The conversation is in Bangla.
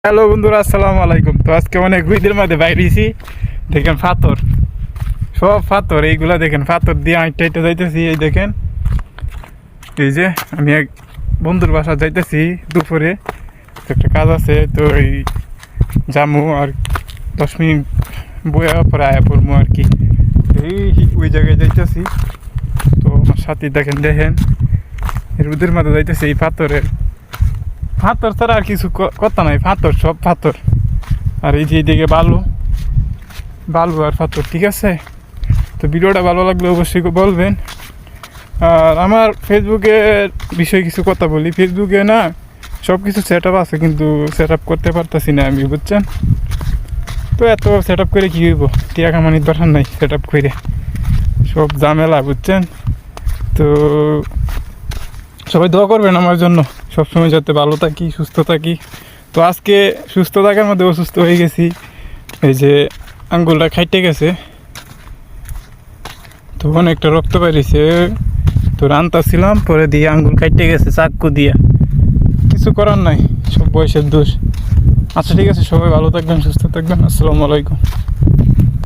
হ্যালো বন্ধুরা, আসসালামু আলাইকুম। তো আজকে অনেক রুইদের মধ্যে বাইরেছি। দেখেন পাথর, সব পাথর, এইগুলা দেখেন পাথর দিয়ে আইটা আইটা যাইতেছি। এই দেখেন, এই যে আমি এক বন্ধুর বাসা যাইতেছি দুপুরে, তো একটা কাজ আছে, তো এই যামু আর 10 মিনিট বইয়া পরে আয়া পড়বো আর কি। এই ওই জায়গায় যাইতেছি। তো আমার সাথে দেখেন দেখেন রোদের মধ্যে যাইতেছি। এই পাথরের পাথর ছাড়া আর কিছু কথা নাই, পাথর সব পাথর। আর এই যে এইদিকে বালু বালু আর পাথর, ঠিক আছে। তো ভিডিওটা ভালো লাগলে অবশ্যই বলবেন। আর আমার ফেসবুকের বিষয়ে কিছু কথা বলি। ফেসবুকে না সব কিছু সেট আপ আছে, কিন্তু সেট আপ করতে পারতেছি না আমি, বুঝছেন। তো এত সেট আপ করে কী হইব, টিয়া কামানির দরকার নাই সেট আপ করে, সব ঝামেলা, বুঝছেন। তো সবাই দোয়া করবেন আমার জন্য, সবসময় যাতে ভালো থাকি, সুস্থ থাকি। তো আজকে সুস্থ থাকার মধ্যে অসুস্থ হয়ে গেছি। এই যে আঙ্গুলটা খাইটে গেছে, তো অনেকটা রক্ত বেরিয়েছে। তো রান্তাছিলাম, পরে দিয়ে আঙ্গুল খাইটে গেছে চাক্কু দিয়ে। কিছু করার নাই, সব বয়সের দোষ। আচ্ছা ঠিক আছে, সবাই ভালো থাকবেন, সুস্থ থাকবেন। আসসালামু আলাইকুম।